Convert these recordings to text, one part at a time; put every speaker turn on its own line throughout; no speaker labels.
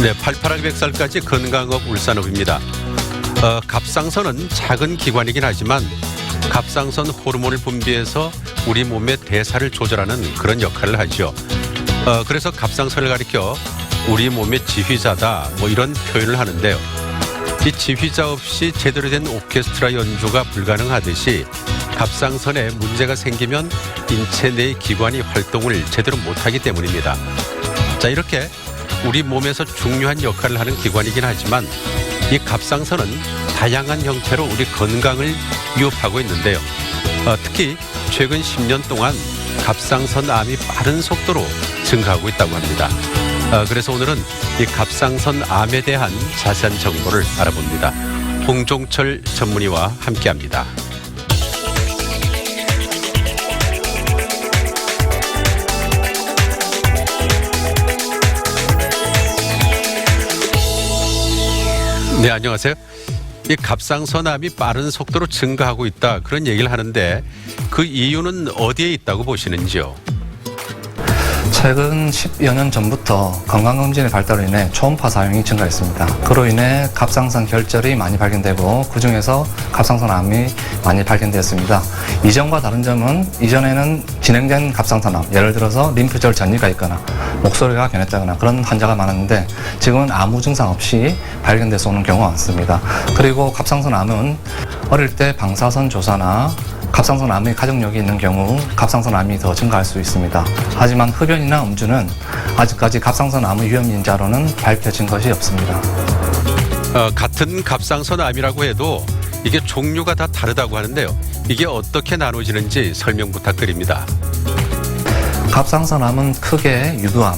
네, 8800살까지 건강업 울산업입니다. 갑상선은 작은 기관이긴 하지만 갑상선 호르몬을 분비해서 우리 몸의 대사를 조절하는 그런 역할을 하죠. 그래서 갑상선을 가리켜 우리 몸의 지휘자다 뭐 이런 표현을 하는데요. 이 지휘자 없이 제대로 된 오케스트라 연주가 불가능하듯이 갑상선에 문제가 생기면 인체 내 기관이 활동을 제대로 못하기 때문입니다. 자, 이렇게 우리 몸에서 중요한 역할을 하는 기관이긴 하지만 이 갑상선은 다양한 형태로 우리 건강을 위협하고 있는데요. 특히 최근 10년 동안 갑상선 암이 빠른 속도로 증가하고 있다고 합니다. 그래서 오늘은 이 갑상선 암에 대한 자세한 정보를 알아봅니다. 홍종철 전문의와 함께합니다. 네, 안녕하세요. 이 갑상선암이 빠른 속도로 증가하고 있다 그런 얘기를 하는데 그 이유는 어디에 있다고 보시는지요?
최근 10여 년 전부터 건강검진의 발달로 인해 초음파 사용이 증가했습니다. 그로 인해 갑상선 결절이 많이 발견되고 그중에서 갑상선암이 많이 발견되었습니다. 이전과 다른 점은 이전에는 진행된 갑상선암, 예를 들어서 림프절 전이가 있거나 목소리가 변했다거나 그런 환자가 많았는데 지금은 아무 증상 없이 발견돼서 오는 경우가 많습니다. 그리고 갑상선암은 어릴 때 방사선 조사나 갑상선암의 가족력이 있는 경우 갑상선암이 더 증가할 수 있습니다. 하지만 흡연이나 음주는 아직까지 갑상선암의 위험인자로는 밝혀진 것이 없습니다.
같은 갑상선암이라고 해도 이게 종류가 다 다르다고 하는데요. 이게 어떻게 나눠지는지 설명 부탁드립니다.
갑상선암은 크게 유두암,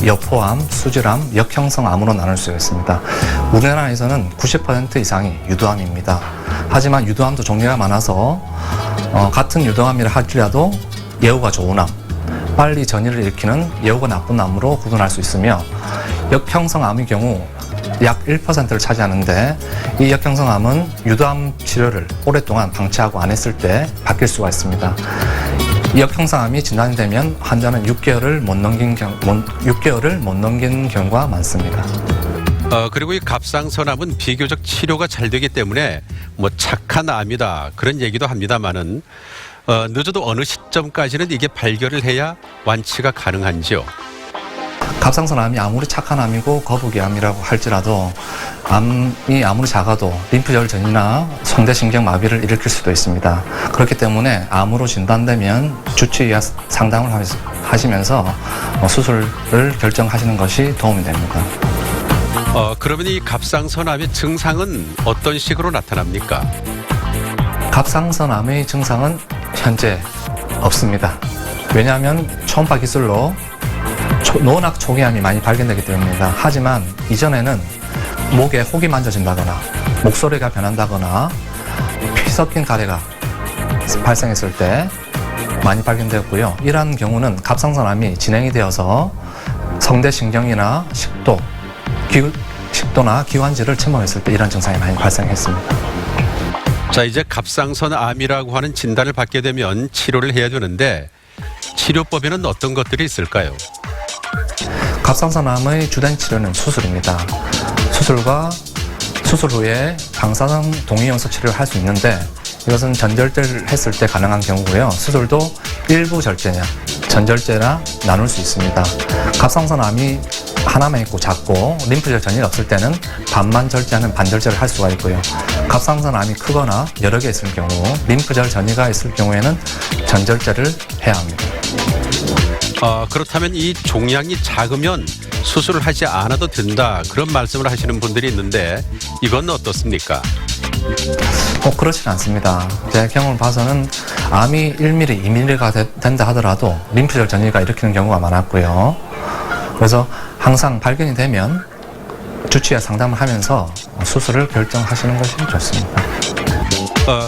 여포암, 수질암, 역형성암으로 나눌 수 있습니다. 우리나라에서는 90% 이상이 유두암입니다. 하지만 유두암도 종류가 많아서 같은 유두암이라 할지라도 예후가 좋은 암, 빨리 전이를 일으키는 예후가 나쁜 암으로 구분할 수 있으며 역형성암의 경우 약 1%를 차지하는데 이 역형성암은 유두암 치료를 오랫동안 방치하고 안 했을 때 바뀔 수가 있습니다. 역형성암이 진단되면 환자는 6개월을 못 넘긴 경우가 많습니다.
그리고 이 갑상선암은 비교적 치료가 잘 되기 때문에 뭐 착한 암이다 그런 얘기도 합니다만은 늦어도 어느 시점까지는 이게 발견을 해야 완치가 가능한지요?
갑상선암이 아무리 착한 암이고 거북이암이라고 할지라도 암이 아무리 작아도 림프절 전이나 성대신경 마비를 일으킬 수도 있습니다. 그렇기 때문에 암으로 진단되면 주치의와 상담을 하시면서 수술을 결정하시는 것이 도움이 됩니다.
그러면 이 갑상선암의 증상은 어떤 식으로 나타납니까?
갑상선암의 증상은 현재 없습니다. 왜냐하면 초음파 기술로 노낙 초기암이 많이 발견되기 때문입니다. 하지만 이전에는 목에 혹이 만져진다거나 목소리가 변한다거나 피 섞인 가래가 발생했을 때 많이 발견되었고요. 이러한 경우는 갑상선암이 진행이 되어서 성대신경이나 식도나 기관지를 침범했을 때 이런 증상이 많이 발생했습니다.
자, 이제 갑상선암이라고 하는 진단을 받게 되면 치료를 해야 되는데 치료법에는 어떤 것들이 있을까요?
갑상선암의 주된 치료는 수술입니다. 수술과 수술 후에 방사선 동위원소 치료를 할 수 있는데 이것은 전절제를 했을 때 가능한 경우고요. 수술도 일부 절제냐, 전절제나 나눌 수 있습니다. 갑상선암이 하나만 있고 작고 림프절 전이가 없을 때는 반만 절제하는 반절제를 할 수가 있고요. 갑상선암이 크거나 여러 개 있을 경우 림프절 전이가 있을 경우에는 전절제를 해야 합니다.
그렇다면 이 종양이 작으면 수술을 하지 않아도 된다 그런 말씀을 하시는 분들이 있는데 이건 어떻습니까?
그렇진 않습니다. 제 경험을 봐서는 암이 1mm, 2mm가 된다 하더라도 림프절 전이가 일으키는 경우가 많았고요. 그래서 항상 발견이 되면 주치의와 상담을 하면서 수술을 결정하시는 것이 좋습니다.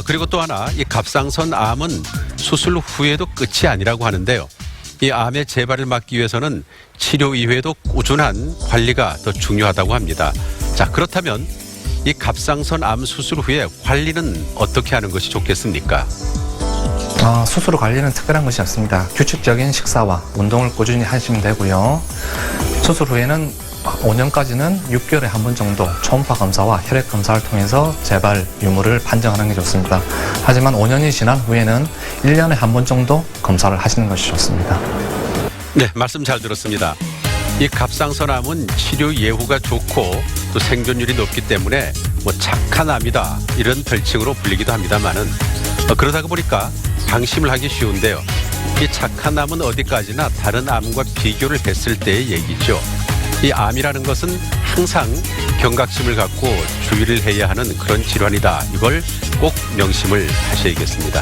그리고 또 하나 이 갑상선암은 수술 후에도 끝이 아니라고 하는데요. 이 암의 재발을 막기 위해서는 치료 이외에도 꾸준한 관리가 더 중요하다고 합니다. 자, 그렇다면 이 갑상선암 수술 후에 관리는 어떻게 하는 것이 좋겠습니까?
수술 후 관리는 특별한 것이 없습니다. 규칙적인 식사와 운동을 꾸준히 하시면 되고요. 수술 후에는 5년까지는 6개월에 한 번 정도 초음파 검사와 혈액 검사를 통해서 재발 유무를 판정하는 게 좋습니다. 하지만 5년이 지난 후에는 1년에 한 번 정도 검사를 하시는 것이 좋습니다.
네, 말씀 잘 들었습니다. 이 갑상선암은 치료 예후가 좋고 또 생존율이 높기 때문에 뭐 착한 암이다 이런 별칭으로 불리기도 합니다만은 그러다 보니까 방심을 하기 쉬운데요. 이 착한 암은 어디까지나 다른 암과 비교를 했을 때의 얘기죠. 이 암이라는 것은 항상 경각심을 갖고 주의를 해야 하는 그런 질환이다. 이걸 꼭 명심을 하셔야겠습니다.